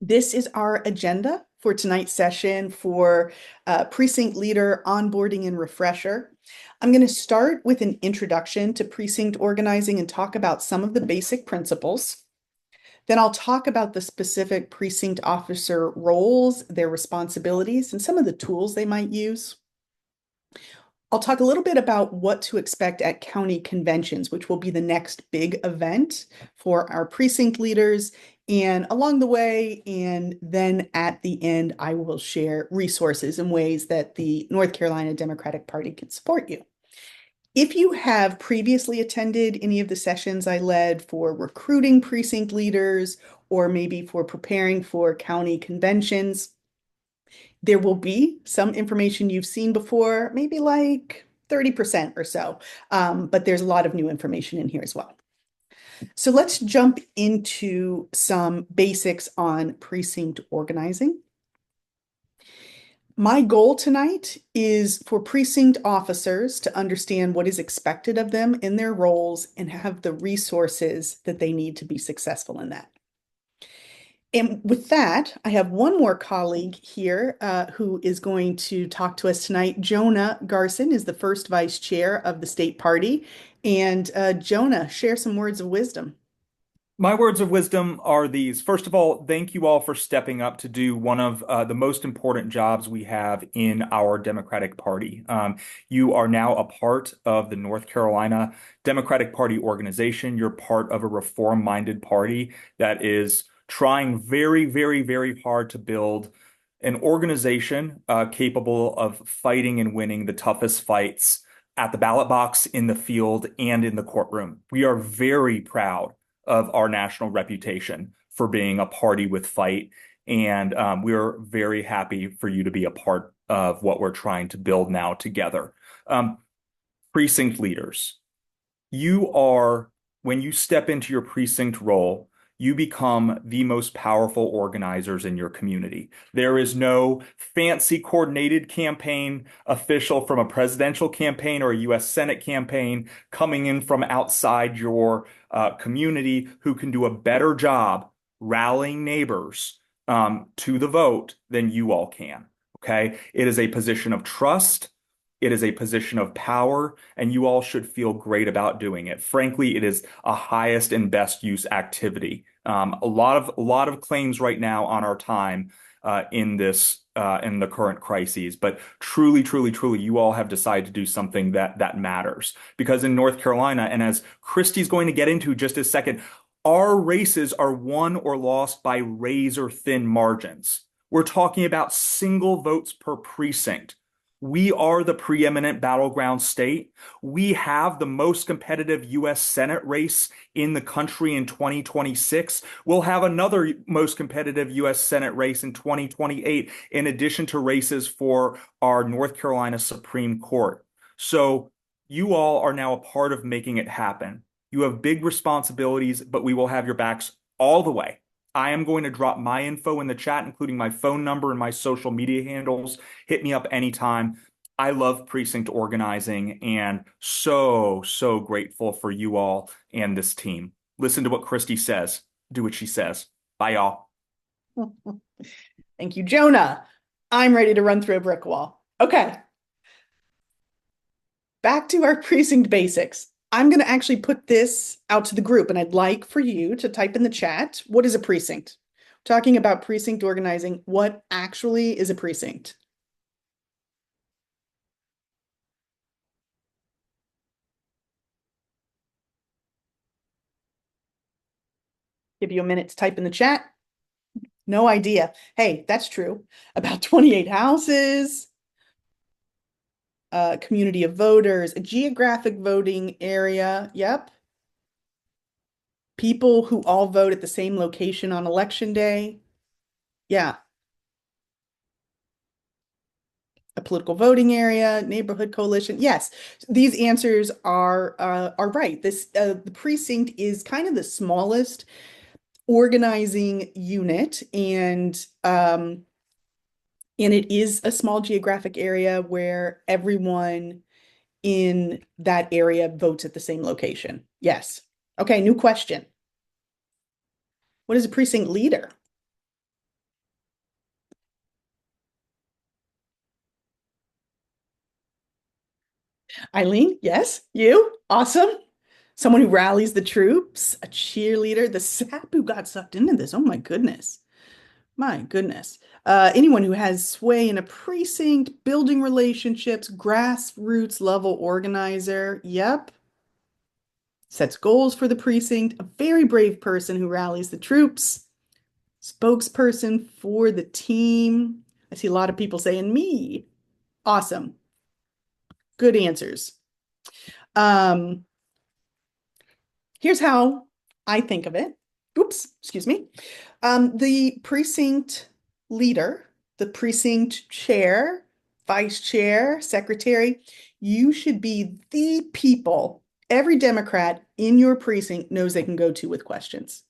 This is our agenda for tonight's session for Precinct Leader Onboarding and Refresher. I'm going to start with an introduction to precinct organizing and talk about some of the basic principles. Then I'll talk about the specific precinct officer roles, their responsibilities, and some of the tools they might use. I'll talk a little bit about what to expect at county conventions, which will be the next big event for our precinct leaders. And along the way, and then at the end, I will share resources and ways that the North Carolina Democratic Party can support you. If you have previously attended any of the sessions I led for recruiting precinct leaders, or maybe for preparing for county conventions, there will be some information you've seen before, maybe like 30% or so, but there's a lot of new information in here as well. So let's jump into some basics on precinct organizing. My goal tonight is for precinct officers to understand what is expected of them in their roles and have the resources that they need to be successful in that. And with that, I have one more colleague here who is going to talk to us tonight. Jonah Garson is the first vice chair of the state party. And Jonah, share some words of wisdom. My words of wisdom are these. First of all, thank you all for stepping up to do one of the most important jobs we have in our Democratic Party. You are now a part of the North Carolina Democratic Party organization. You're part of a reform-minded party that is trying very, very, very hard to build an organization capable of fighting and winning the toughest fights at the ballot box, in the field, and in the courtroom. We are very proud of our national reputation for being a party with fight. And we're very happy for you to be a part of what we're trying to build now together. Precinct leaders, when you step into your precinct role, you become the most powerful organizers in your community. There is no fancy coordinated campaign official from a presidential campaign or a U.S. Senate campaign coming in from outside your community who can do a better job rallying neighbors to the vote than you all can. Okay? It is a position of trust. It is a position of power, and you all should feel great about doing it. Frankly, it is a highest and best use activity. A lot of claims right now on our time in the current crises, but truly, truly, truly, you all have decided to do something that matters. Because in North Carolina, and as Christy's going to get into just a second, our races are won or lost by razor thin margins. We're talking about single votes per precinct. We are the preeminent battleground state. We have the most competitive U.S. Senate race in the country in 2026. We'll have another most competitive U.S. Senate race in 2028, in addition to races for our North Carolina Supreme Court. So you all are now a part of making it happen. You have big responsibilities, but we will have your backs all the way. I am going to drop my info in the chat, including my phone number and my social media handles. Hit me up anytime. I love precinct organizing and so, so grateful for you all and this team. Listen to what Christy says. Do what she says. Bye, y'all. Thank you, Jonah. I'm ready to run through a brick wall. Okay. Back to our precinct basics. I'm going to actually put this out to the group, and I'd like for you to type in the chat, what is a precinct? Talking about precinct organizing, what actually is a precinct? Give you a minute to type in the chat. No idea. Hey, that's true. About 28 houses, community of voters, a geographic voting area. Yep. People who all vote at the same location on election day. Yeah. A political voting area, neighborhood coalition. Yes, these answers are right. The precinct is kind of the smallest organizing unit, and it is a small geographic area where everyone in that area votes at the same location. Yes. Okay, new question. What is a precinct leader? Eileen, yes, you, awesome. Someone who rallies the troops, a cheerleader, the sap who got sucked into this. Oh my goodness. My goodness. Anyone who has sway in a precinct, building relationships, grassroots level organizer. Yep. Sets goals for the precinct, a very brave person who rallies the troops, spokesperson for the team. I see a lot of people saying me. Awesome. Good answers. Um, Here's how I think of it. Oops, excuse me. The precinct leader, the precinct chair, vice chair, secretary, you should be the people every Democrat in your precinct knows they can go to with questions.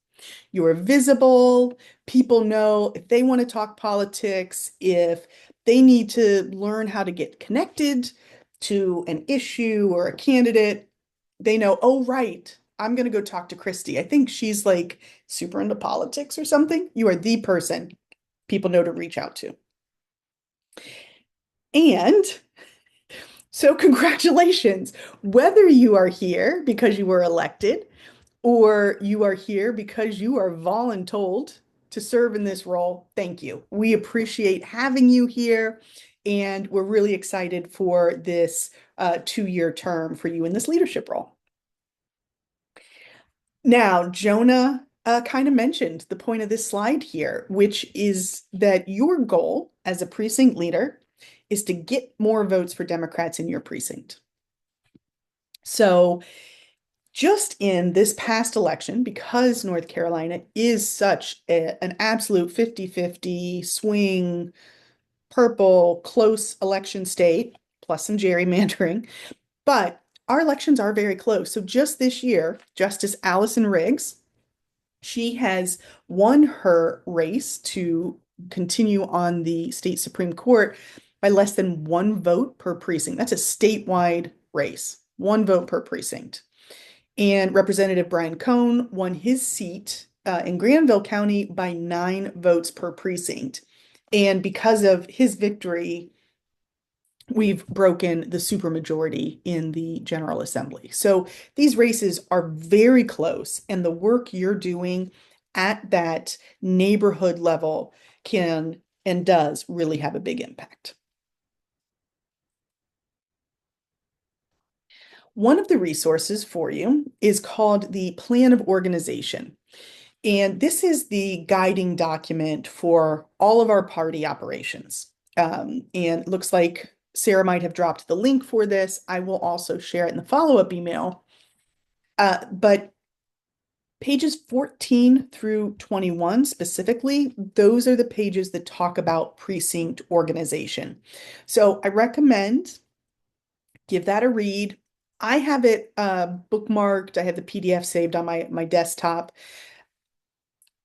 You are visible. People know if they want to talk politics, if they need to learn how to get connected to an issue or a candidate, they know, oh, right, I'm going to go talk to Christy. I think she's like super into politics or something. You are the person people know to reach out to. And so, congratulations. Whether you are here because you were elected or you are here because you are voluntold to serve in this role, thank you. We appreciate having you here, and we're really excited for this 2-year term for you in this leadership role. Now, Jonah kind of mentioned the point of this slide here, which is that your goal as a precinct leader is to get more votes for Democrats in your precinct. So, just in this past election, because North Carolina is such an absolute 50-50 swing, purple, close election state, plus some gerrymandering, but our elections are very close. So just this year, Justice Allison Riggs, she has won her race to continue on the state Supreme Court by less than 1 vote per precinct. That's a statewide race, 1 vote per precinct. And Representative Brian Cohn won his seat in Granville County by 9 votes per precinct. And because of his victory, we've broken the supermajority in the General Assembly. So these races are very close, and the work you're doing at that neighborhood level can and does really have a big impact. One of the resources for you is called the Plan of Organization. And this is the guiding document for all of our party operations. And it looks like Sarah might have dropped the link for this. I will also share it in the follow-up email. But pages 14 through 21 specifically, those are the pages that talk about precinct organization. So I recommend give that a read. I have it bookmarked. I have the PDF saved on my desktop.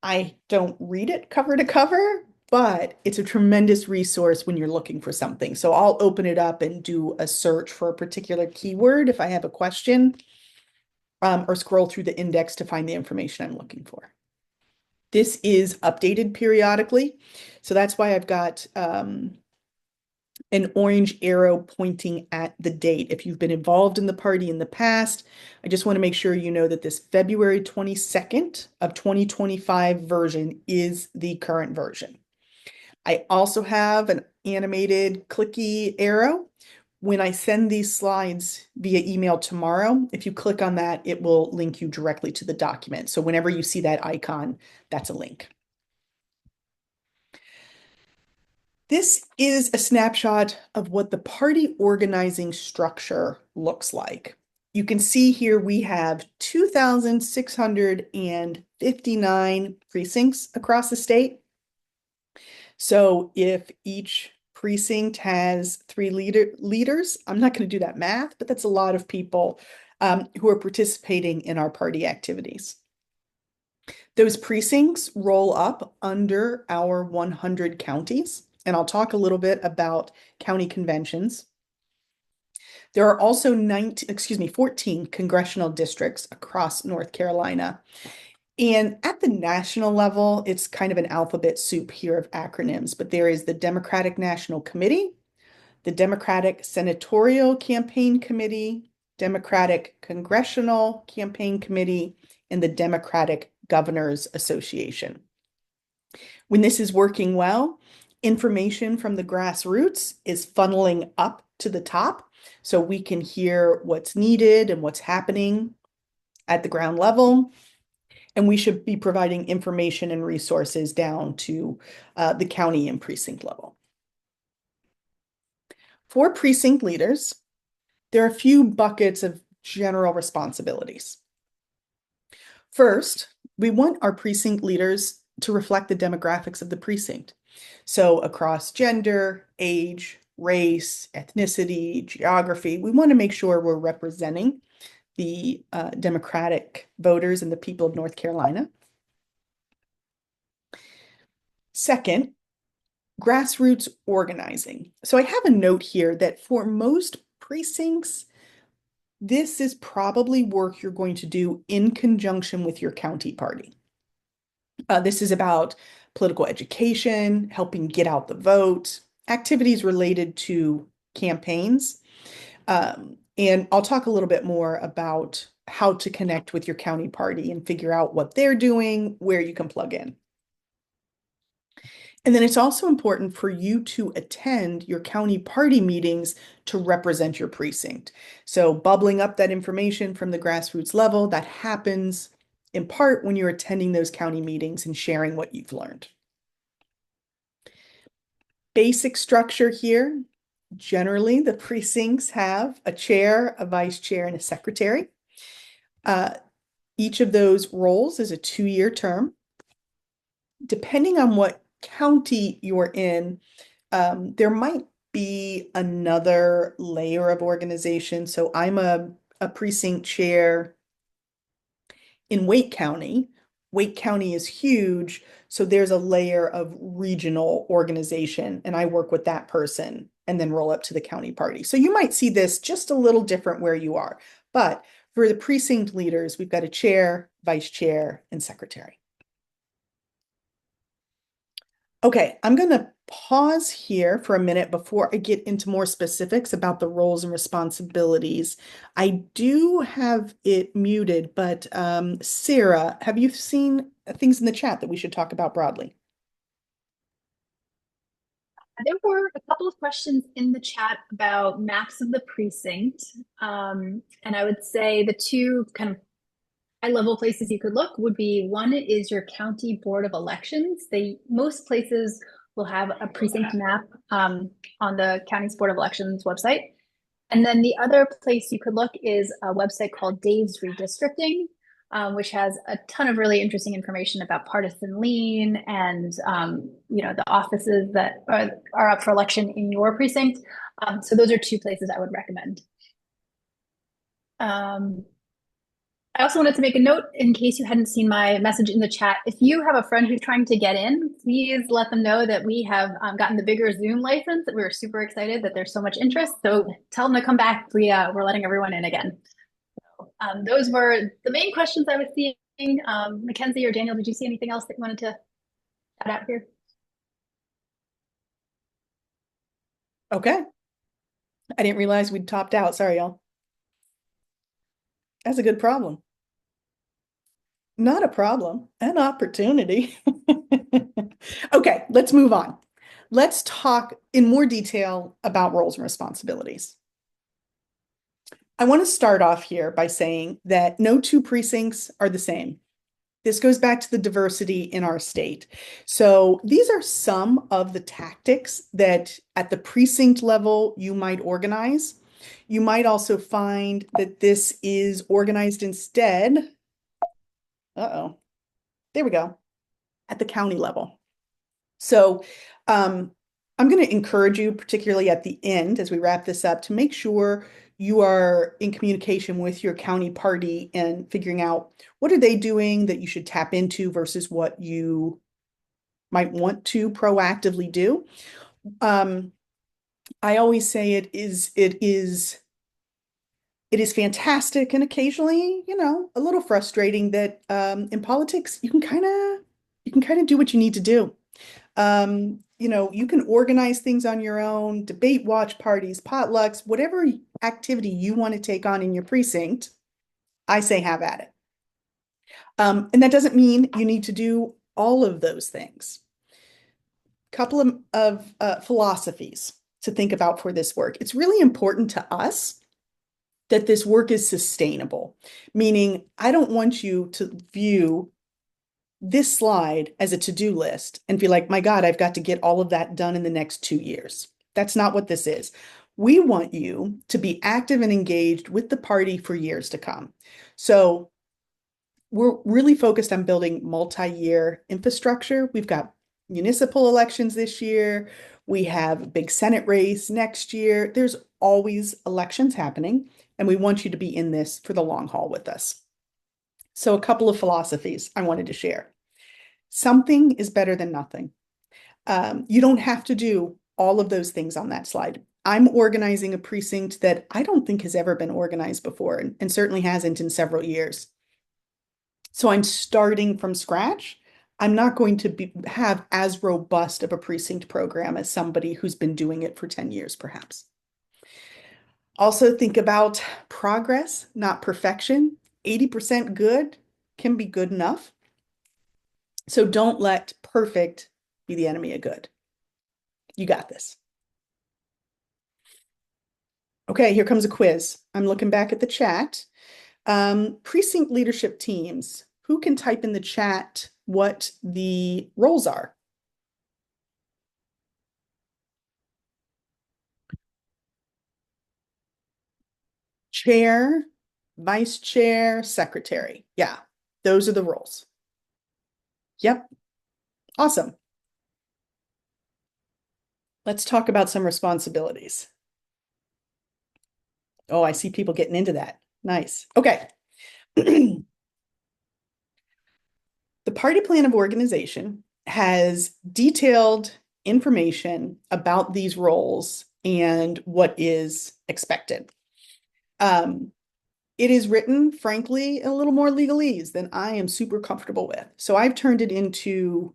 I don't read it cover to cover, but it's a tremendous resource when you're looking for something. So I'll open it up and do a search for a particular keyword if I have a question, or scroll through the index to find the information I'm looking for. This is updated periodically. So that's why I've got an orange arrow pointing at the date. If you've been involved in the party in the past, I just want to make sure you know that this February 22nd of 2025 version is the current version. I also have an animated clicky arrow. When I send these slides via email tomorrow, if you click on that, it will link you directly to the document. So whenever you see that icon, that's a link. This is a snapshot of what the party organizing structure looks like. You can see here we have 2,659 precincts across the state. So if each precinct has 3 leaders, I'm not going to do that math, but that's a lot of people who are participating in our party activities. Those precincts roll up under our 100 counties, and I'll talk a little bit about county conventions. There are also 14 congressional districts across North Carolina. And at the national level, it's kind of an alphabet soup here of acronyms, but there is the Democratic National Committee, the Democratic Senatorial Campaign Committee, Democratic Congressional Campaign Committee, and the Democratic Governors Association. When this is working well, information from the grassroots is funneling up to the top so we can hear what's needed and what's happening at the ground level. And we should be providing information and resources down to the county and precinct level. For precinct leaders, there are a few buckets of general responsibilities. First, we want our precinct leaders to reflect the demographics of the precinct. So across gender, age, race, ethnicity, geography, we want to make sure we're representing the Democratic voters and the people of North Carolina. Second, grassroots organizing. So I have a note here that for most precincts, this is probably work you're going to do in conjunction with your county party. This is about political education, helping get out the vote, activities related to campaigns. And I'll talk a little bit more about how to connect with your county party and figure out what they're doing, where you can plug in. And then it's also important for you to attend your county party meetings to represent your precinct. So bubbling up that information from the grassroots level, that happens in part when you're attending those county meetings and sharing what you've learned. Basic structure here. Generally, the precincts have a chair, a vice chair, and a secretary. Each of those roles is a 2-year term. Depending on what county you're in, there might be another layer of organization. So I'm a precinct chair in Wake County. Wake County is huge, so there's a layer of regional organization, and I work with that person and then roll up to the county party. So you might see this just a little different where you are. But for the precinct leaders, we've got a chair, vice chair, and secretary. Okay, I'm going to pause here for a minute before I get into more specifics about the roles and responsibilities. I do have it muted, but Sarah, have you seen things in the chat that we should talk about broadly? There were a couple of questions in the chat about maps of the precinct. And I would say the two kind of high-level places you could look would be, one is your county board of elections. Most places will have a precinct map on the county's board of elections website. And then the other place you could look is a website called Dave's Redistricting, which has a ton of really interesting information about partisan lean and the offices that are up for election in your precinct. So those are two places I would recommend. I also wanted to make a note in case you hadn't seen my message in the chat. If you have a friend who's trying to get in, please let them know that we have gotten the bigger Zoom license, that we're super excited that there's so much interest. So tell them to come back. We're letting everyone in again. Those were the main questions I was seeing. Mackenzie or Daniel, did you see anything else that you wanted to add out here? Okay. I didn't realize we'd topped out. Sorry, y'all. That's a good problem. Not a problem, an opportunity. Okay, let's move on. Let's talk in more detail about roles and responsibilities. I want to start off here by saying that no two precincts are the same. This goes back to the diversity in our state. So these are some of the tactics that at the precinct level you might organize. You might also find that this is organized instead. There we go. At the county level. So I'm going to encourage you, particularly at the end, as we wrap this up, to make sure you are in communication with your county party and figuring out what are they doing that you should tap into versus what you might want to proactively do. I always say it is fantastic and occasionally, a little frustrating that in politics you can kind of do what you need to do. you can organize things on your own, debate watch parties, potlucks, whatever activity you want to take on in your precinct, I say have at it. And that doesn't mean you need to do all of those things. Couple of philosophies to think about for this work. It's really important to us that this work is sustainable, meaning I don't want you to view this slide as a to-do list and feel like, my God, I've got to get all of that done in the next 2 years. That's not what this is. We want you to be active and engaged with the party for years to come. So we're really focused on building multi-year infrastructure. We've got municipal elections this year. We have a big Senate race next year. There's always elections happening, and we want you to be in this for the long haul with us. So a couple of philosophies I wanted to share. Something is better than nothing. You don't have to do all of those things on that slide. I'm organizing a precinct that I don't think has ever been organized before, and certainly hasn't in several years. So I'm starting from scratch. I'm not going to have as robust of a precinct program as somebody who's been doing it for 10 years, perhaps. Also think about progress, not perfection. 80% good can be good enough. So don't let perfect be the enemy of good. You got this. Okay, here comes a quiz. I'm looking back at the chat. Precinct leadership teams. Who can type in the chat what the roles are? Chair, vice chair, secretary. Yeah, those are the roles. Yep, awesome. Let's talk about some responsibilities. Oh, I see people getting into that. Nice. Okay. The party plan of organization has detailed information about these roles and what is expected. It is written, frankly, a little more legalese than I am super comfortable with. So I've turned it into,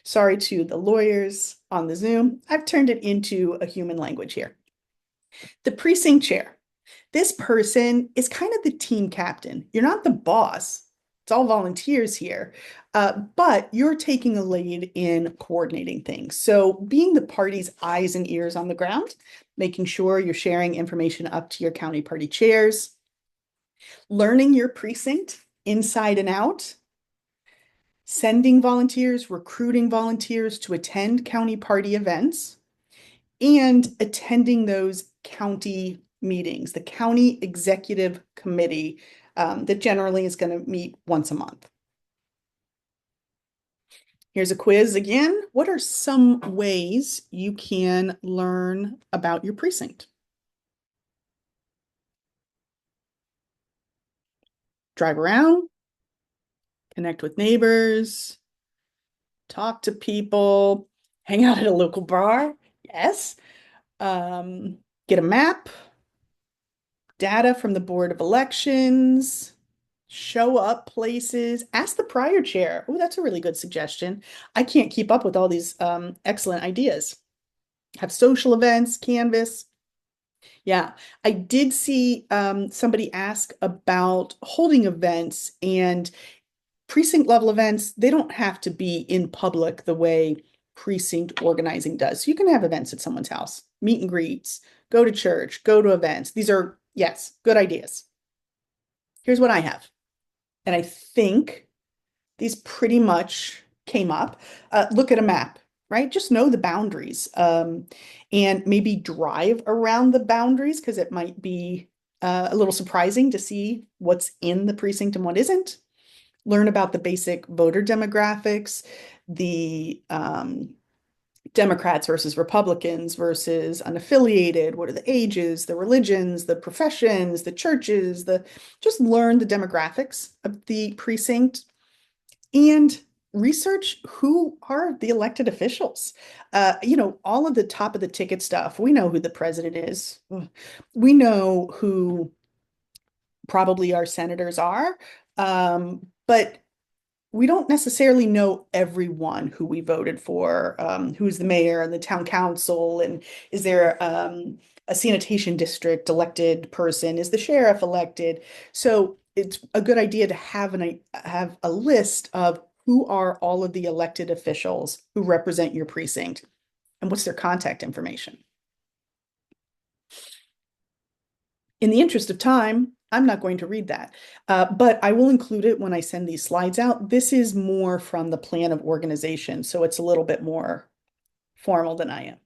sorry to the lawyers on the Zoom, I've turned it into a human language here. The precinct chair. This person is kind of the team captain. You're not the boss. It's all volunteers here, but you're taking a lead in coordinating things. So being the party's eyes and ears on the ground, making sure you're sharing information up to your county party chairs, learning your precinct inside and out, sending volunteers, recruiting volunteers to attend county party events, and attending those county meetings, the county executive committee that generally is going to meet once a month. Here's a quiz again. What are some ways you can learn about your precinct? Drive around, connect with neighbors, talk to people, hang out at a local bar. Yes. Get a map, data from the Board of Elections, show up places, ask the prior chair. Oh, that's a really good suggestion. I can't keep up with all these excellent ideas. Have social events, canvas. Yeah, I did see somebody ask about holding events, and precinct level events. They don't have to be in public the way precinct organizing does. So you can have events at someone's house, meet and greets, go to church, go to events. These are, yes, good ideas. Here's what I have. And I think these pretty much came up. Look at a map, right? Just know the boundaries and maybe drive around the boundaries because it might be a little surprising to see what's in the precinct and what isn't. Learn about the basic voter demographics, the Democrats versus Republicans versus unaffiliated. What are the ages, the religions, the professions, the churches, just learn the demographics of the precinct and research who are the elected officials. All of the top of the ticket stuff. We know who the president is. We know who probably our senators are. But we don't necessarily know everyone who we voted for, who's the mayor and the town council, and is there a sanitation district elected person? Is the sheriff elected? So it's a good idea to have a list of who are all of the elected officials who represent your precinct and what's their contact information. In the interest of time, I'm not going to read that, but I will include it when I send these slides out. This is more from the plan of organization, so it's a little bit more formal than I am.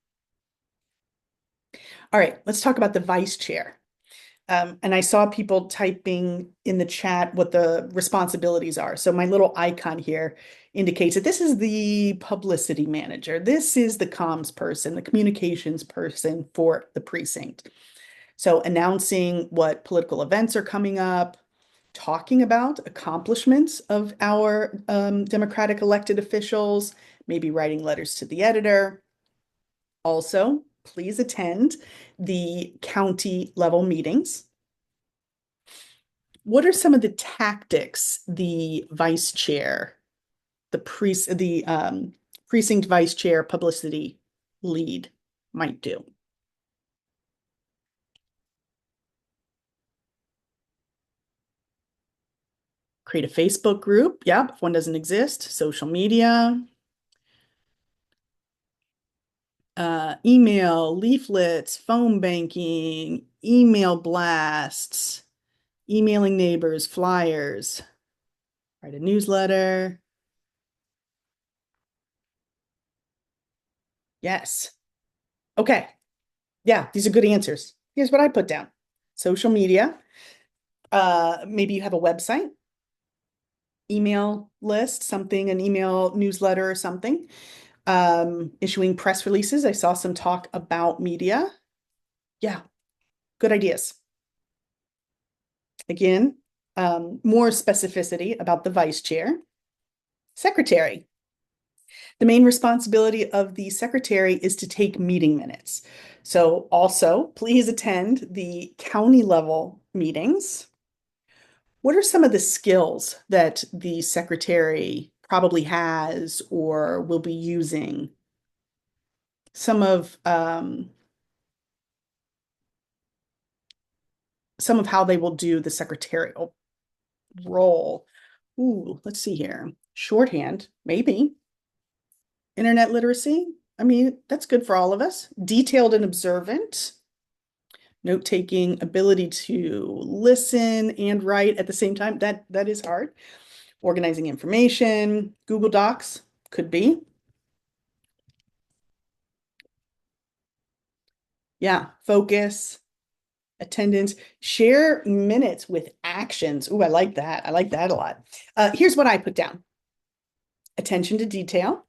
All right, let's talk about the vice chair. And I saw people typing in the chat what the responsibilities are. So my little icon here indicates that this is the publicity manager. This is the comms person, the communications person for the precinct. So announcing what political events are coming up, talking about accomplishments of our Democratic elected officials, maybe writing letters to the editor. Also, please attend the county level meetings. What are some of the tactics the vice chair, the precinct vice chair publicity lead might do? Create a Facebook group. Yeah, if one doesn't exist. Social media. Email, leaflets, phone banking, email blasts, emailing neighbors, flyers, write a newsletter. Yes. Okay. Yeah, these are good answers. Here's what I put down. Social media. Maybe you have a website, email list, something, an email newsletter or something. Issuing press releases. I saw some talk about media. Yeah, good ideas. Again, more specificity about the vice chair. Secretary. The main responsibility of the secretary is to take meeting minutes. So also, please attend the county level meetings. What are some of the skills that the secretary probably has or will be using? Some of how they will do the secretarial role. Ooh, let's see here. Shorthand, maybe. Internet literacy. I mean, that's good for all of us. Detailed and observant. Note-taking, ability to listen and write at the same time. That is hard. Organizing information. Google Docs could be. Yeah, focus, attendance, share minutes with actions. Ooh, I like that. I like that a lot. Here's what I put down. Attention to detail.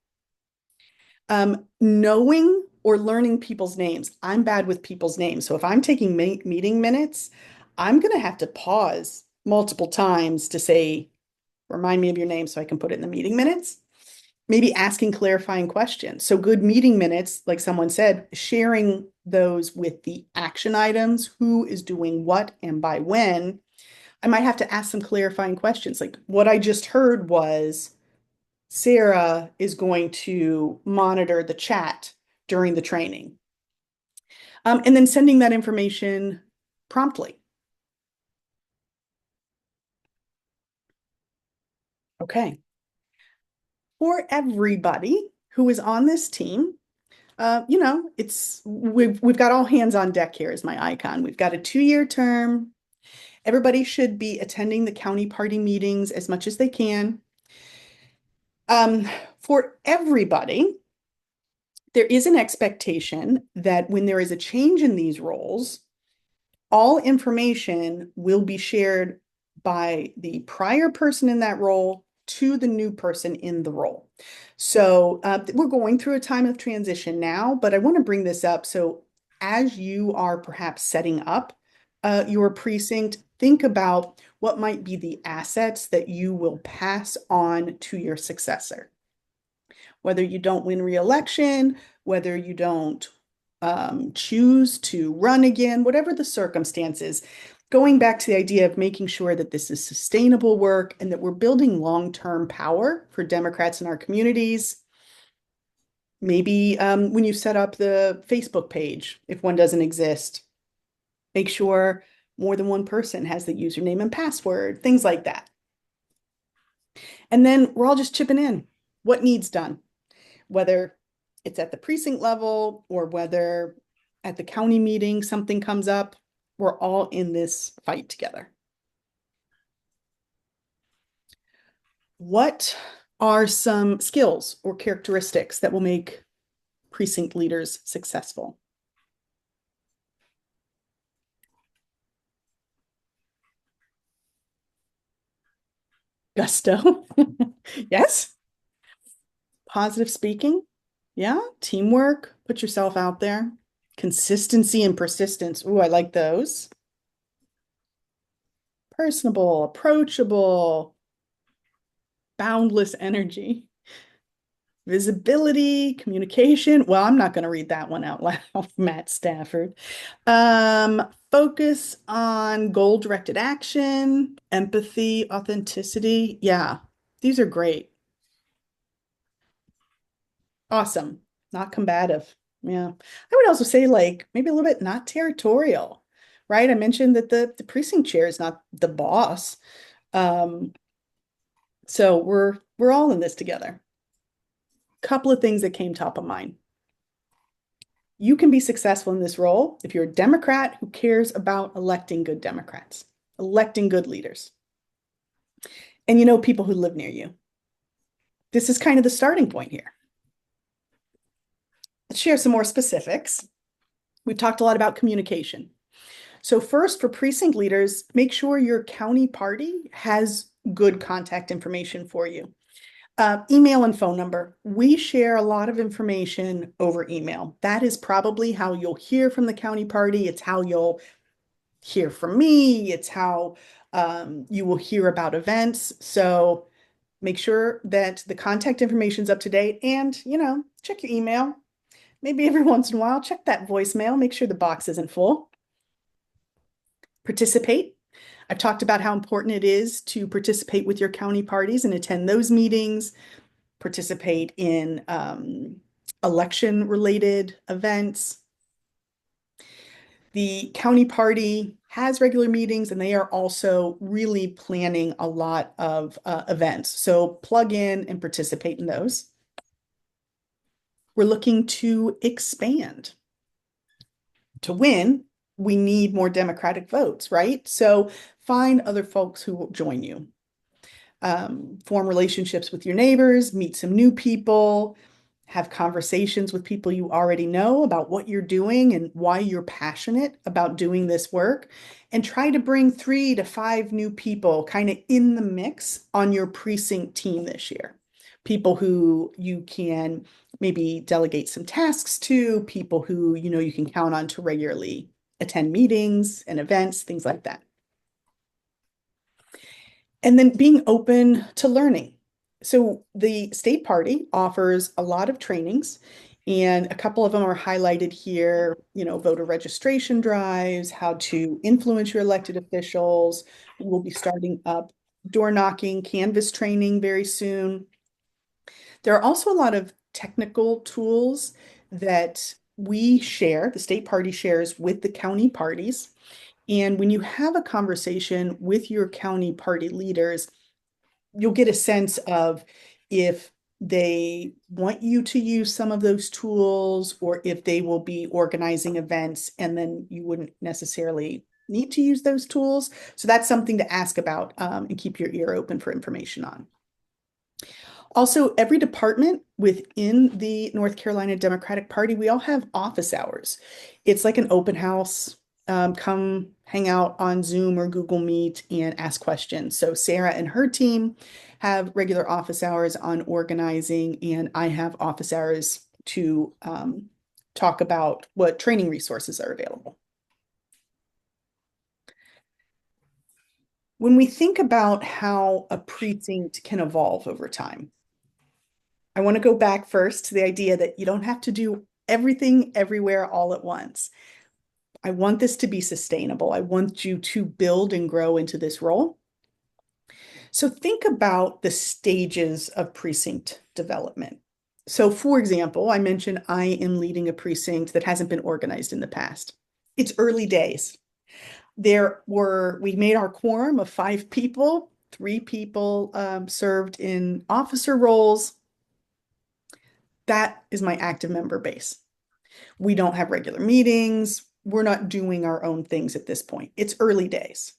Knowing or learning people's names. I'm bad with people's names. So if I'm taking meeting minutes, I'm going to have to pause multiple times to say, remind me of your name so I can put it in the meeting minutes. Maybe asking clarifying questions. So good meeting minutes, like someone said, sharing those with the action items, who is doing what and by when. I might have to ask some clarifying questions. Like what I just heard was Sarah is going to monitor the chat during the training. And then sending that information promptly. Okay. For everybody who is on this team, we've got all hands on deck here is my icon. We've got a 2-year term. Everybody should be attending the county party meetings as much as they can. For everybody, there is an expectation that when there is a change in these roles, all information will be shared by the prior person in that role to the new person in the role. So we're going through a time of transition now, but I want to bring this up. So as you are perhaps setting up your precinct, think about what might be the assets that you will pass on to your successor. Whether you don't win re-election, whether you don't choose to run again, whatever the circumstances, going back to the idea of making sure that this is sustainable work and that we're building long-term power for Democrats in our communities. Maybe when you set up the Facebook page, if one doesn't exist, make sure more than one person has the username and password, things like that. And then we're all just chipping in what needs done, whether it's at the precinct level or whether at the county meeting something comes up, we're all in this fight together. What are some skills or characteristics that will make precinct leaders successful? Gusto. Yes. Positive speaking. Yeah. Teamwork. Put yourself out there. Consistency and persistence. Ooh, I like those. Personable, approachable, boundless energy. Visibility, communication. Well, I'm not going to read that one out loud, Matt Stafford. Focus on goal-directed action, empathy, authenticity. Yeah, these are great. Awesome. Not combative. Yeah. I would also say like maybe a little bit not territorial, right? I mentioned that the precinct chair is not the boss. Um, so we're all in this together. Couple of things that came top of mind. You can be successful in this role if you're a Democrat who cares about electing good Democrats, electing good leaders, and you know people who live near you. This is kind of the starting point here. Let's share some more specifics. We've talked a lot about communication. So first, for precinct leaders, make sure your county party has good contact information for you. Email and phone number. We share a lot of information over email. That is probably how you'll hear from the county party. It's how you'll hear from me. It's how you will hear about events. So make sure that the contact information is up to date and, check your email. Maybe every once in a while, check that voicemail. Make sure the box isn't full. Participate. I've talked about how important it is to participate with your county parties and attend those meetings, participate in election-related events. The county party has regular meetings and they are also really planning a lot of events. So plug in and participate in those. We're looking to expand. To win, we need more Democratic votes, right? So find other folks who will join you. Form relationships with your neighbors, meet some new people, have conversations with people you already know about what you're doing and why you're passionate about doing this work, and try to bring 3 to 5 new people kind of in the mix on your precinct team this year. People who you can maybe delegate some tasks to, people who you can count on to regularly attend meetings and events, things like that. And then being open to learning. So the state party offers a lot of trainings, and a couple of them are highlighted here, voter registration drives, how to influence your elected officials. We'll be starting up door knocking, canvas training very soon. There are also a lot of technical tools that we share, the state party shares with the county parties. And when you have a conversation with your county party leaders, you'll get a sense of if they want you to use some of those tools or if they will be organizing events and then you wouldn't necessarily need to use those tools. So that's something to ask about and keep your ear open for information on. Also, every department within the North Carolina Democratic Party, we all have office hours. It's like an open house. Come hang out on Zoom or Google Meet and ask questions. So Sarah and her team have regular office hours on organizing, and I have office hours to talk about what training resources are available. When we think about how a precinct can evolve over time, I want to go back first to the idea that you don't have to do everything everywhere all at once. I want this to be sustainable. I want you to build and grow into this role. So think about the stages of precinct development. So, for example, I mentioned I am leading a precinct that hasn't been organized in the past. It's early days. We made our quorum of 5 people, 3 people served in officer roles. That is my active member base. We don't have regular meetings. We're not doing our own things at this point. It's early days.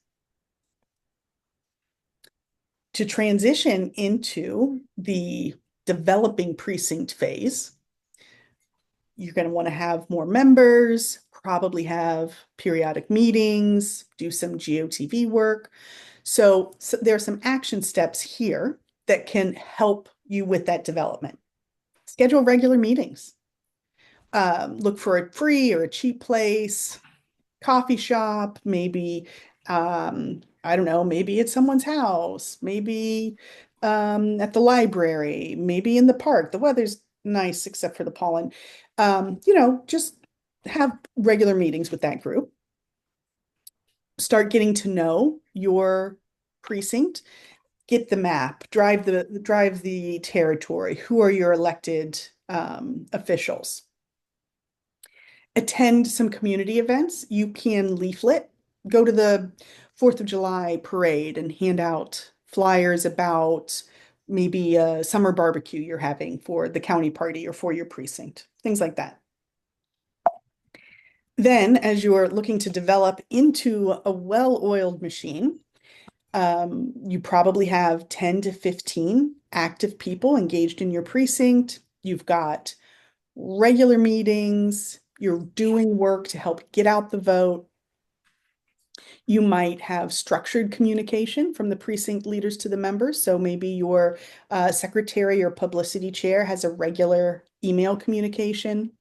To transition into the developing precinct phase, you're going to want to have more members, probably have periodic meetings, do some GOTV work. So there are some action steps here that can help you with that development. Schedule regular meetings. Look for a free or a cheap place, coffee shop, maybe, I don't know, maybe at someone's house, maybe at the library, maybe in the park. The weather's nice except for the pollen. Just have regular meetings with that group. Start getting to know your precinct. Get the map, drive the territory. Who are your elected officials? Attend some community events. You can leaflet, go to the 4th of July parade and hand out flyers about maybe a summer barbecue you're having for the county party or for your precinct, things like that. Then, as you're looking to develop into a well-oiled machine, you probably have 10 to 15 active people engaged in your precinct. You've got regular meetings. You're doing work to help get out the vote. You might have structured communication from the precinct leaders to the members. So maybe your secretary or publicity chair has a regular email communication.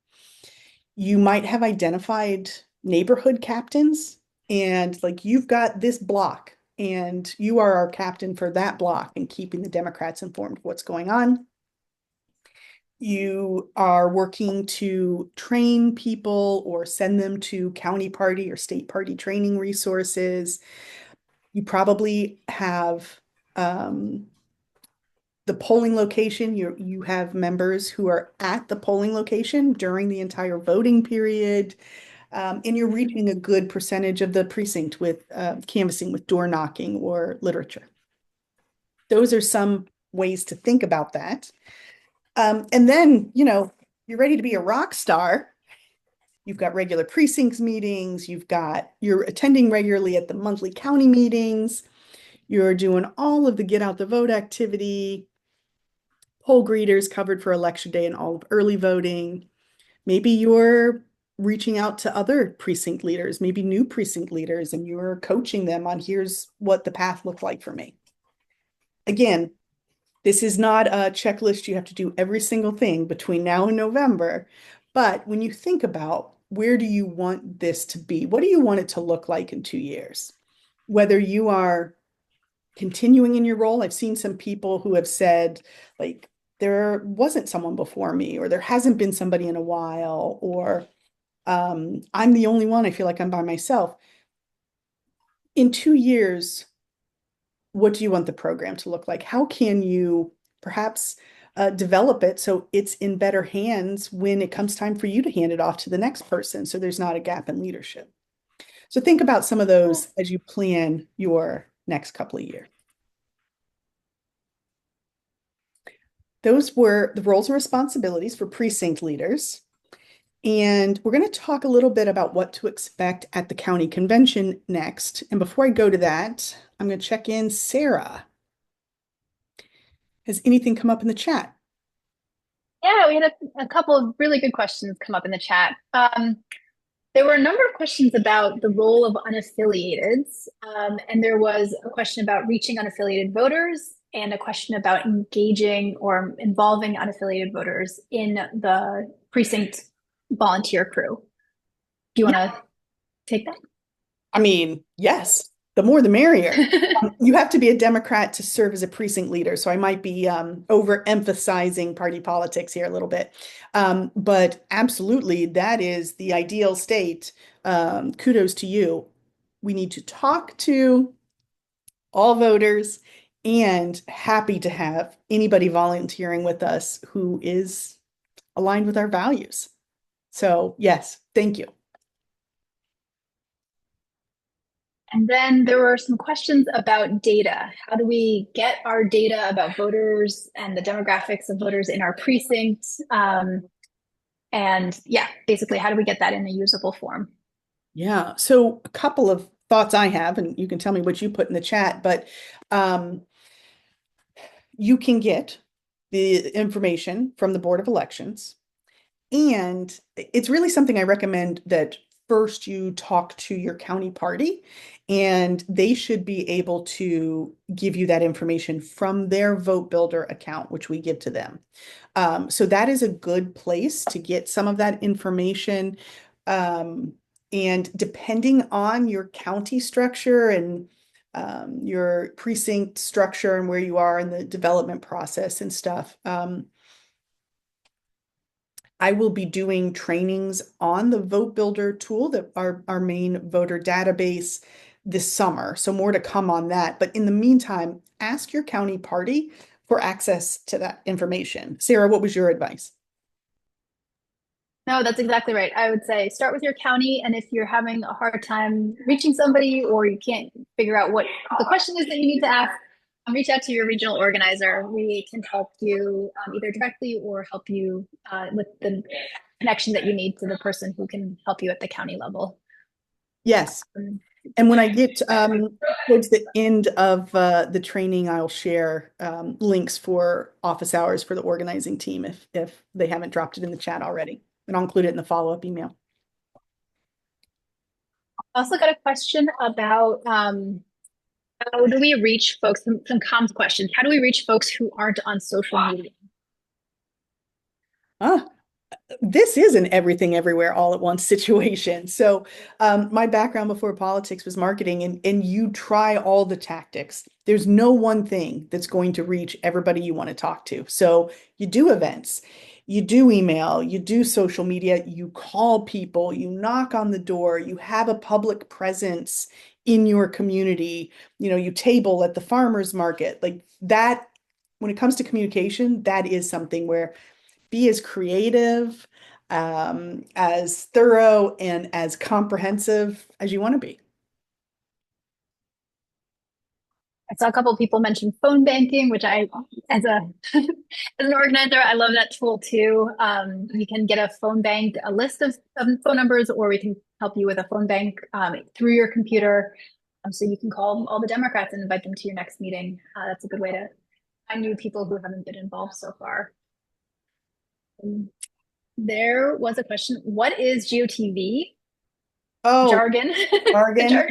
You might have identified neighborhood captains and like you've got this block and you are our captain for that block and keeping the Democrats informed of what's going on. You are working to train people or send them to county party or state party training resources. You probably have the polling location. You have members who are at the polling location during the entire voting period. And you're reaching a good percentage of the precinct with canvassing with door knocking or literature. Those are some ways to think about that. And then, you're ready to be a rock star. You've got regular precincts meetings. You're attending regularly at the monthly county meetings. You're doing all of the get out the vote activity, poll greeters covered for election day and all of early voting. Maybe you're reaching out to other precinct leaders, maybe new precinct leaders, and you're coaching them on here's what the path looked like for me. Again, this is not a checklist. You have to do every single thing between now and November. But when you think about where do you want this to be? What do you want it to look like in 2 years? Whether you are continuing in your role, I've seen some people who have said, like, there wasn't someone before me, or there hasn't been somebody in a while, or I'm the only one. I feel like I'm by myself. In 2 years, what do you want the program to look like? How can you perhaps develop it so it's in better hands when it comes time for you to hand it off to the next person so there's not a gap in leadership? So think about some of those as you plan your next couple of years. Those were the roles and responsibilities for precinct leaders. And we're going to talk a little bit about what to expect at the county convention next. And before I go to that, I'm going to check in. Sarah, has anything come up in the chat? Yeah, we had a couple of really good questions come up in the chat. There were a number of questions about the role of unaffiliateds, and there was a question about reaching unaffiliated voters and a question about engaging or involving unaffiliated voters in the precinct volunteer crew. Do you want to take that? I mean, yes. the more the merrier. You have to be a Democrat to serve as a precinct leader, so I might be overemphasizing party politics here a little bit. But absolutely, that is the ideal state. Kudos to you. We need to talk to all voters and happy to have anybody volunteering with us who is aligned with our values. So, yes, thank you. And then there were some questions about data. How do we get our data about voters and the demographics of voters in our precinct? And yeah, basically, how do we get that in a usable form? Yeah, so a couple of thoughts I have, and you can tell me what you put in the chat, but um, you can get the information from the Board of Elections. And it's really something I recommend that first you talk to your county party, and they should be able to give you that information from their Vote Builder account, which we give to them. So that is a good place to get some of that information. And depending on your county structure and your precinct structure and where you are in the development process and stuff, I will be doing trainings on the Vote Builder tool, that our main voter database, this summer. So more to come on that. But in the meantime, ask your county party for access to that information. Sarah, what was your advice? No, that's exactly right. I would say start with your county, and if you're having a hard time reaching somebody or you can't figure out what the question is that you need to ask, reach out to your regional organizer. We can help you either directly or help you with the connection that you need to the person who can help you at the county level. Yes. And when I get towards the end of the training, I'll share links for office hours for the organizing team if they haven't dropped it in the chat already. And I'll include it in the follow-up email. I also got a question about how do we reach folks, some comms questions. How do we reach folks who aren't on social media? This is an everything everywhere all at once situation. So my background before politics was marketing, and you try all the tactics. There's no one thing that's going to reach everybody you want to talk to. So you do events, you do email, you do social media, you call people, you knock on the door, you have a public presence in your community, you table at the farmers market. Like that, when it comes to communication, that is something where be as creative, as thorough, and as comprehensive as you want to be. I saw a couple of people mention phone banking, which I, as a as an organizer, I love that tool too. You can get a phone bank, a list of phone numbers, or we can help you with a phone bank through your computer. So you can call all the Democrats and invite them to your next meeting. That's a good way to find new people who haven't been involved so far. There was a question. What is GOTV? Oh, Jargon.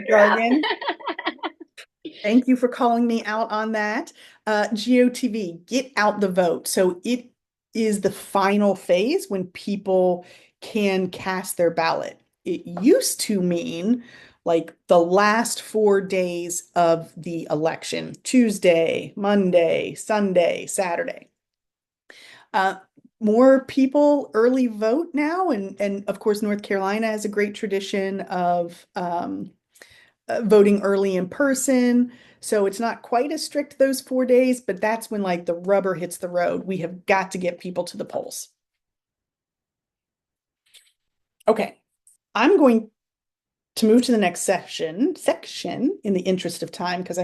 jargon. Thank you for calling me out on that. GOTV, get out the vote. So it is the final phase when people can cast their ballot. It used to mean like the last 4 days of the election, Tuesday, Monday, Sunday, Saturday. More people early vote now, and of course North Carolina has a great tradition of voting early in person. So it's not quite as strict those 4 days, but that's when like the rubber hits the road. We have got to get people to the polls. Okay, I'm going to move to the next section in the interest of time, because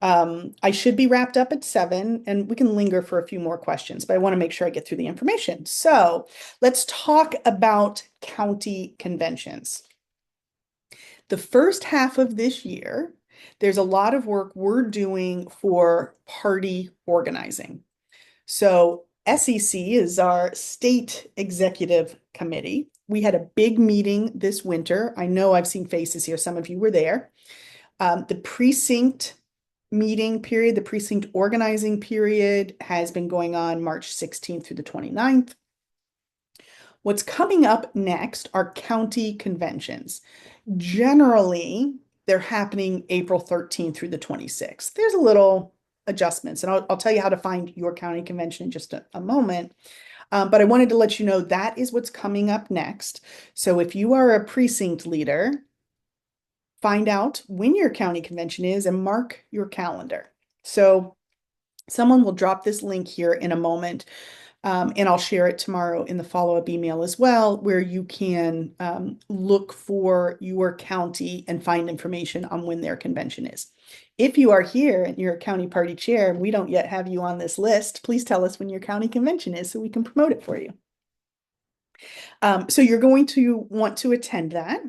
I should be wrapped up at 7, and we can linger for a few more questions, but I want to make sure I get through the information. So let's talk about county conventions. The first half of this year, there's a lot of work we're doing for party organizing. So SEC is our state executive committee. We had a big meeting this winter. I know I've seen faces here. Some of you were there. The precinct meeting period, the precinct organizing period has been going on March 16th through the 29th. What's coming up next are county conventions. Generally, they're happening April 13th through the 26th. There's a little adjustments, and I'll tell you how to find your county convention in just a moment. But I wanted to let you know that is what's coming up next. So if you are a precinct leader, find out when your county convention is and mark your calendar. So someone will drop this link here in a moment, and I'll share it tomorrow in the follow-up email as well, where you can look for your county and find information on when their convention is. If you are here and you're a county party chair and we don't yet have you on this list, please tell us when your county convention is so we can promote it for you. So you're going to want to attend that.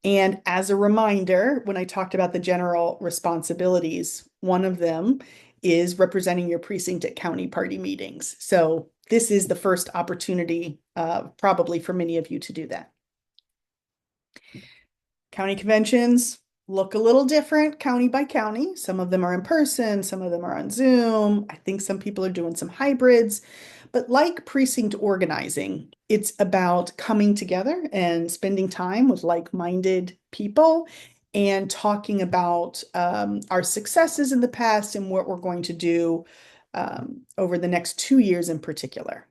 And as a reminder, when I talked about the general responsibilities, one of them is representing your precinct at county party meetings. So this is the first opportunity, probably for many of you to do that. County conventions look a little different county by county. Some of them are in person, some of them are on Zoom. I think some people are doing some hybrids. But like precinct organizing, it's about coming together and spending time with like-minded people and talking about our successes in the past and what we're going to do over the next 2 years in particular.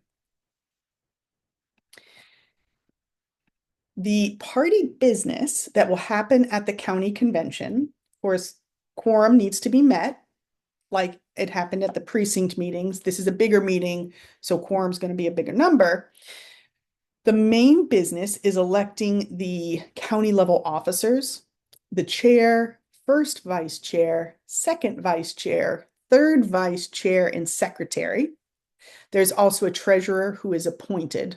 The party business that will happen at the county convention, of course, quorum needs to be met, like it happened at the precinct meetings. This is a bigger meeting, so quorum's going to be a bigger number. The main business is electing the county level officers, the chair, first vice chair, second vice chair, third vice chair, and secretary. There's also a treasurer who is appointed.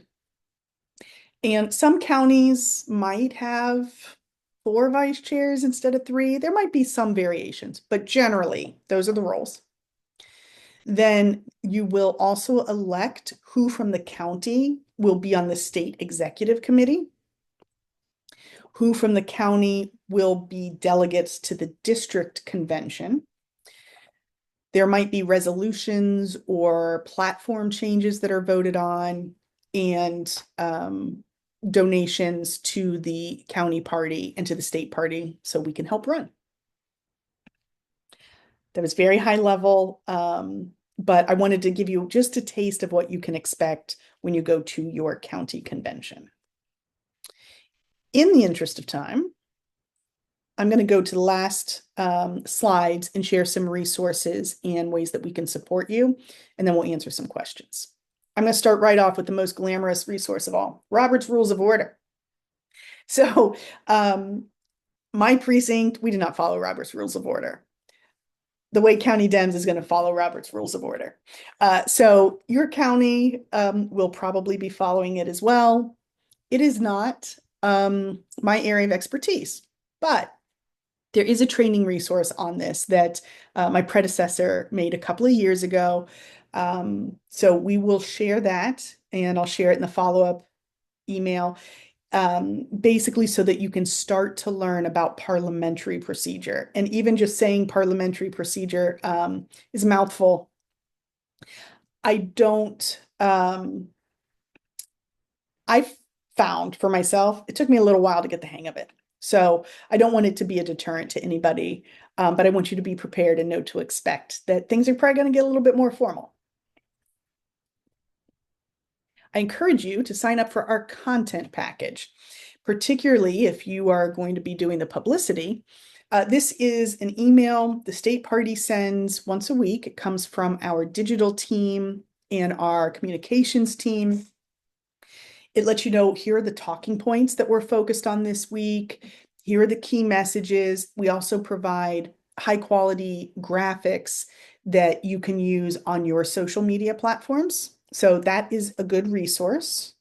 And some counties might have 4 vice chairs instead of 3. There might be some variations, but generally, those are the roles. Then you will also elect who from the county will be on the state executive committee, who from the county will be delegates to the district convention. There might be resolutions or platform changes that are voted on, and donations to the county party and to the state party so we can help run. That was very high level, but I wanted to give you just a taste of what you can expect when you go to your county convention. In the interest of time, I'm going to go to the last slides and share some resources and ways that we can support you, and then we'll answer some questions. I'm going to start right off with the most glamorous resource of all, Robert's Rules of Order. So my precinct, we do not follow Robert's Rules of Order. The way County Dems is going to follow Robert's Rules of Order. So your county will probably be following it as well. It is not my area of expertise, but there is a training resource on this that my predecessor made a couple of years ago. So we will share that, and I'll share it in the follow-up email, basically so that you can start to learn about parliamentary procedure. And even just saying parliamentary procedure is a mouthful. I've found for myself, it took me a little while to get the hang of it. So I don't want it to be a deterrent to anybody, but I want you to be prepared and know to expect that things are probably going to get a little bit more formal. I encourage you to sign up for our content package, particularly if you are going to be doing the publicity. This is an email the state party sends once a week. It comes from our digital team and our communications team. It lets you know, here are the talking points that we're focused on this week. Here are the key messages. We also provide high quality graphics that you can use on your social media platforms. So that is a good resource.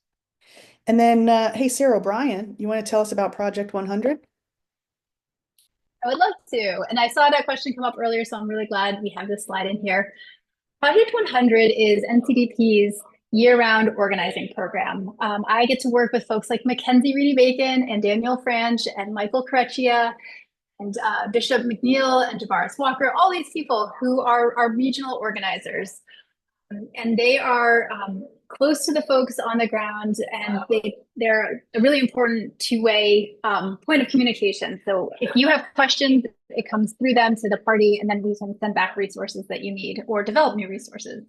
And then, hey, Sarah O'Brien, you want to tell us about Project 100? I would love to. And I saw that question come up earlier, so I'm really glad we have this slide in here. Project 100 is NCDP's year-round organizing program. I get to work with folks like Mackenzie Reedy-Bacon and Daniel Franch and Michael Correcchia and Bishop McNeil and Javaris Walker, all these people who are regional organizers. And they are close to the folks on the ground, and they're a really important two-way point of communication. So if you have questions, it comes through them to the party, and then we can send back resources that you need or develop new resources.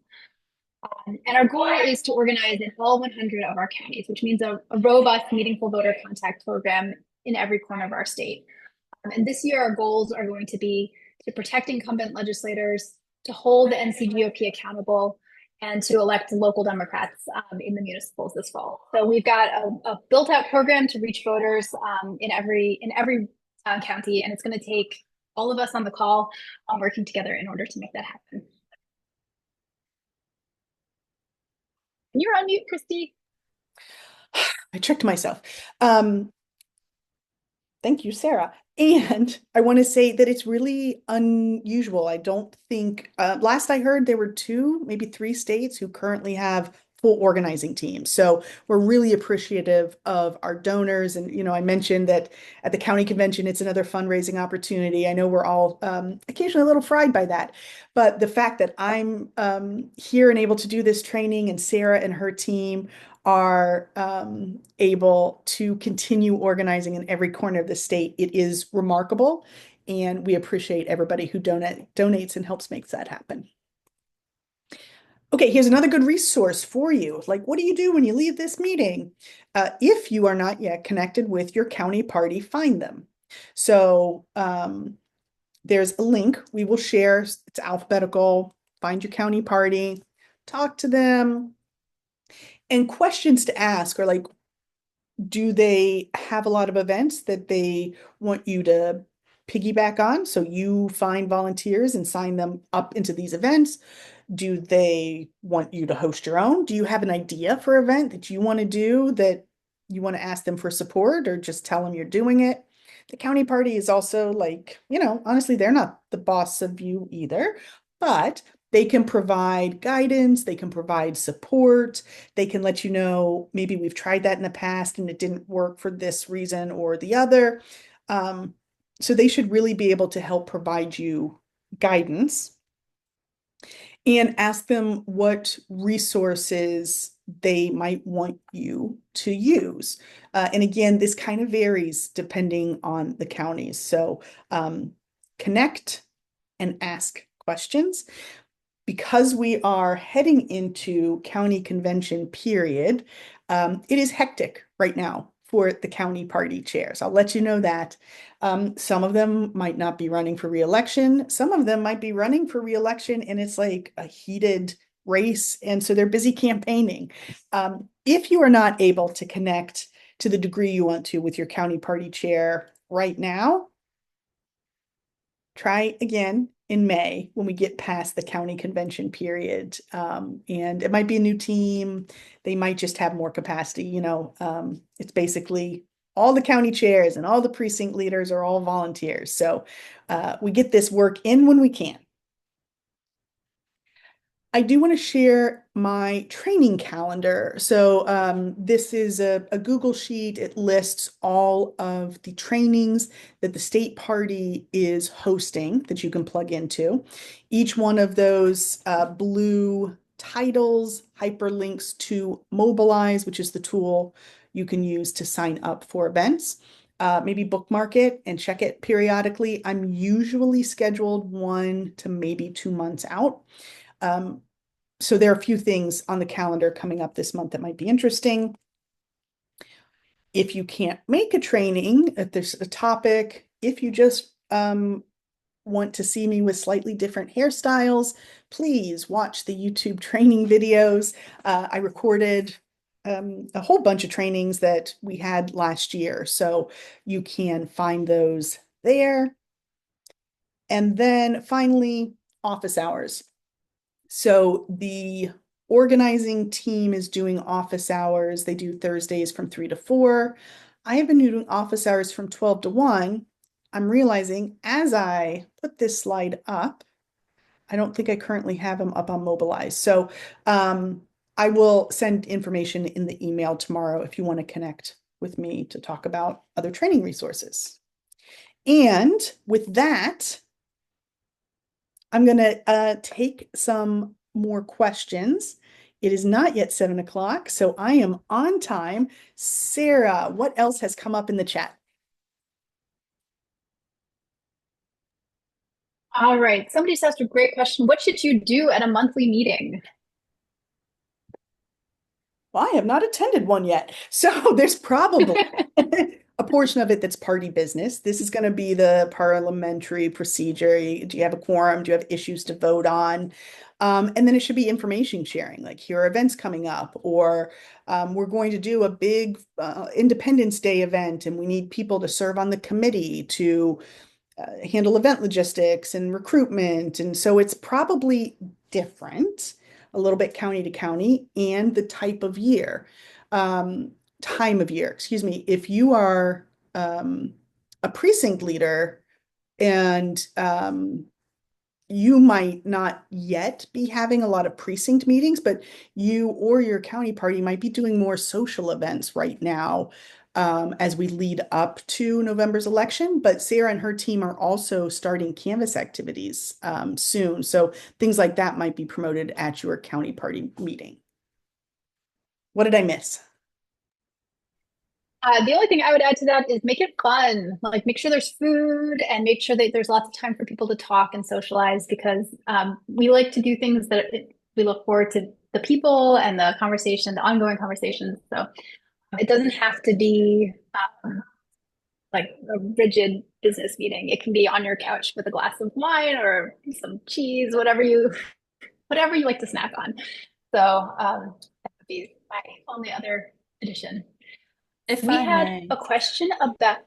And our goal is to organize in all 100 of our counties, which means a robust, meaningful voter contact program in every corner of our state. And this year, our goals are going to be to protect incumbent legislators, to hold the NCGOP accountable, and to elect local Democrats in the municipals this fall. So we've got a built-out program to reach voters in every county, and it's going to take all of us on the call working together in order to make that happen. You're on mute, Christy. I tricked myself. Thank you, Sarah. And I want to say that it's really unusual. I don't think, last I heard, there were 2, maybe 3 states who currently have full organizing teams. So we're really appreciative of our donors. And, I mentioned that at the county convention, it's another fundraising opportunity. I know we're all occasionally a little fried by that. But the fact that I'm here and able to do this training, and Sarah and her team are able to continue organizing in every corner of the state, it is remarkable. And we appreciate everybody who donates and helps make that happen. Okay, here's another good resource for you. Like, what do you do when you leave this meeting? If you are not yet connected with your county party, find them. So there's a link we will share. It's alphabetical. Find your county party, talk to them. And questions to ask are like, do they have a lot of events that they want you to piggyback on? So you find volunteers and sign them up into these events. Do they want you to host your own? Do you have an idea for an event that you want to do that you want to ask them for support, or just tell them you're doing it? The county party is also like, honestly, they're not the boss of you either, but they can provide guidance, they can provide support, they can let you know, maybe we've tried that in the past and it didn't work for this reason or the other. So they should really be able to help provide you guidance, and ask them what resources they might want you to use. And again, this kind of varies depending on the counties. So connect and ask questions. Because we are heading into county convention period, it is hectic right now for the county party chairs. I'll let you know that. Some of them might not be running for re-election. Some of them might be running for re-election, and it's like a heated race. And so they're busy campaigning. If you are not able to connect to the degree you want to with your county party chair right now, try again in May when we get past the county convention period. And it might be a new team. They might just have more capacity. It's basically all the county chairs and all the precinct leaders are all volunteers. So we get this work in when we can. I do want to share my training calendar. So this is a Google Sheet. It lists all of the trainings that the state party is hosting that you can plug into. Each one of those blue titles hyperlinks to Mobilize, which is the tool you can use to sign up for events. Maybe bookmark it and check it periodically. I'm usually scheduled 1 to maybe 2 months out. So there are a few things on the calendar coming up this month that might be interesting. If you can't make a training, if there's a topic, if you just want to see me with slightly different hairstyles, please watch the YouTube training videos. I recorded a whole bunch of trainings that we had last year, so you can find those there. And then finally, office hours. So the organizing team is doing office hours. They do Thursdays from 3 to 4. I have been doing office hours from 12 to 1. I'm realizing as I put this slide up, I don't think I currently have them up on Mobilize. So I will send information in the email tomorrow if you want to connect with me to talk about other training resources. And with that, I'm going to take some more questions It is not yet 7 o'clock, so I am on time. Sarah, what else has come up in the chat? All right. Somebody just asked a great question. What should you do at a monthly meeting? Well, I have not attended one yet. So there's probably a portion of it that's party business. This is going to be the parliamentary procedure. Do you have a quorum? Do you have issues to vote on? And then it should be information sharing, like here are events coming up, or we're going to do a big Independence Day event and we need people to serve on the committee to handle event logistics and recruitment. And so it's probably different a little bit county to county and the type of year, time of year, excuse me. If you are a precinct leader and you might not yet be having a lot of precinct meetings, but you or your county party might be doing more social events right now as we lead up to November's election. But Sarah and her team are also starting canvas activities soon. So things like that might be promoted at your county party meeting. What did I miss? The only thing I would add to that is make it fun. Like make sure there's food and make sure that there's lots of time for people to talk and socialize because we like to do things that we look forward to the people and the conversation, the ongoing conversations. So it doesn't have to be like a rigid business meeting. It can be on your couch with a glass of wine or some cheese, whatever you like to snack on. So that would be my only other addition. If We I had may. a question about,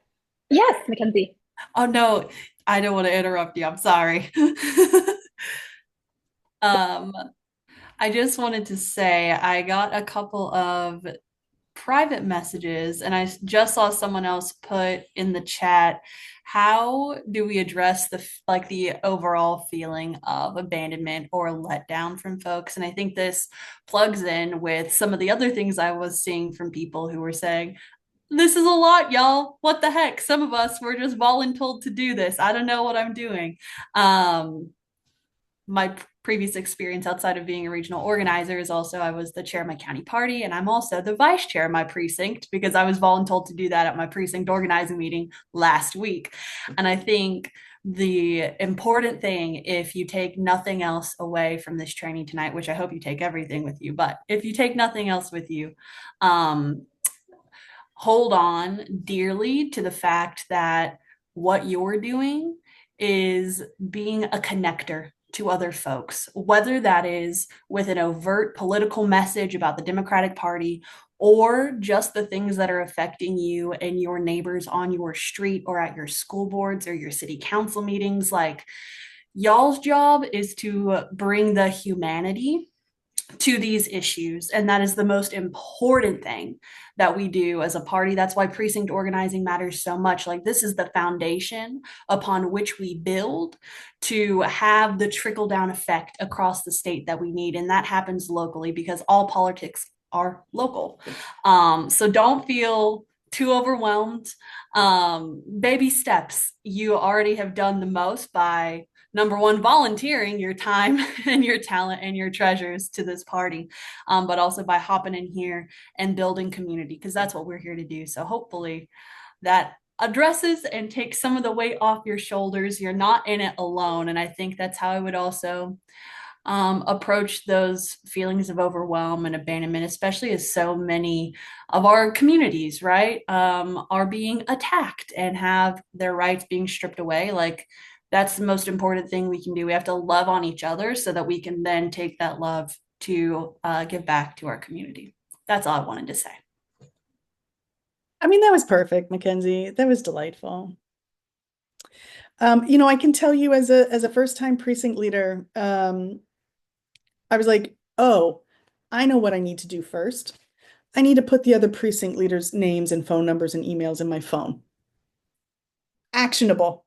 yes, Mackenzie. Oh no, I don't want to interrupt you. I'm sorry. Um, I just wanted to say I got a couple of private messages and just saw someone else put in the chat, how do we address the overall feeling of abandonment or letdown from folks? And I think this plugs in with some of the other things I was seeing from people who were saying, this is a lot, y'all. What the heck? Some of us were just voluntold to do this. I don't know what I'm doing. My previous experience outside of being a regional organizer is also I was the chair of my county party, and I'm also the vice chair of my precinct because I was voluntold to do that at my precinct organizing meeting last week. And I think the important thing, if you take nothing else away from this training tonight, which I hope you take everything with you, but if you take nothing else with you, hold on dearly to the fact that what you're doing is being a connector to other folks, whether that is with an overt political message about the Democratic Party or just the things that are affecting you and your neighbors on your street or at your school boards or your city council meetings. Like, y'all's job is to bring the humanity to these issues. And that is the most important thing that we do as a party. That's why precinct organizing matters so much. Like, this is the foundation upon which we build to have the trickle down effect across the state that we need. And that happens locally because all politics are local. So don't feel too overwhelmed. Baby steps. You already have done the most by number one, volunteering your time and your talent and your treasures to this party, but also by hopping in here and building community, because that's what we're here to do. So hopefully that addresses and takes some of the weight off your shoulders. You're not in it alone. And I think that's how I would also approach those feelings of overwhelm and abandonment, especially as so many of our communities, right, are being attacked and have their rights being stripped away. Like, that's the most important thing we can do. We have to love on each other so that we can then take that love to give back to our community. That's all I wanted to say. I mean, that was perfect, Mackenzie. That was delightful. I can tell you as a first-time precinct leader, I was like, oh, I know what I need to do first. I need to put the other precinct leaders' names and phone numbers and emails in my phone. Actionable.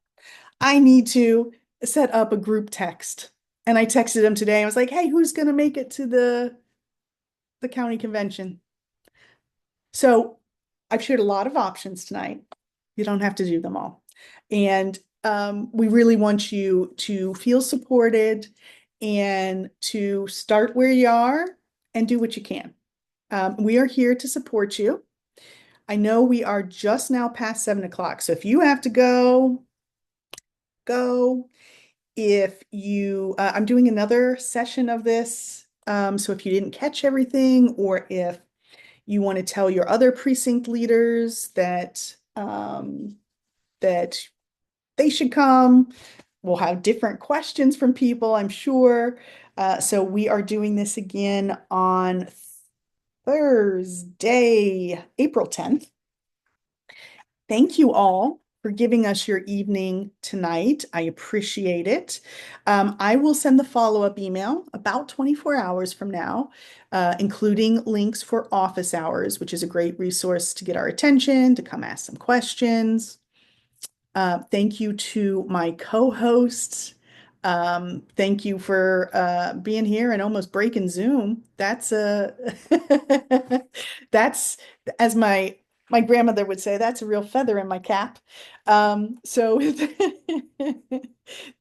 I need to set up a group text. And I texted him today. I was like, hey, who's going to make it to the county convention? So I've shared a lot of options tonight. You don't have to do them all. And we really want you to feel supported and to start where you are and do what you can. We are here to support you. I know we are just now past 7 o'clock, so if you have to go, go. If you, I'm doing another session of this, so if you didn't catch everything, or if you want to tell your other precinct leaders that that they should come, we'll have different questions from people, I'm sure. So we are doing this again on Thursday, April 10th. Thank you all for giving us your evening tonight. I appreciate it. I will send the follow-up email about 24 hours from now, including links for office hours, which is a great resource to get our attention, to come ask some questions. Thank you to my co-hosts. Thank you for being here and almost breaking Zoom. That's that's, as my grandmother would say, that's a real feather in my cap. So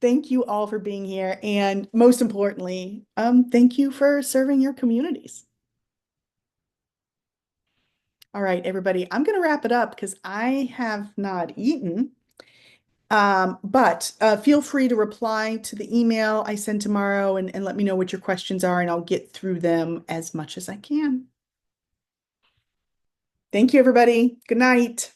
thank you all for being here, and most importantly, thank you for serving your communities. All right, everybody, I'm going to wrap it up because I have not eaten. But feel free to reply to the email I send tomorrow and let me know what your questions are, and I'll get through them as much as I can. Thank you, everybody. Good night.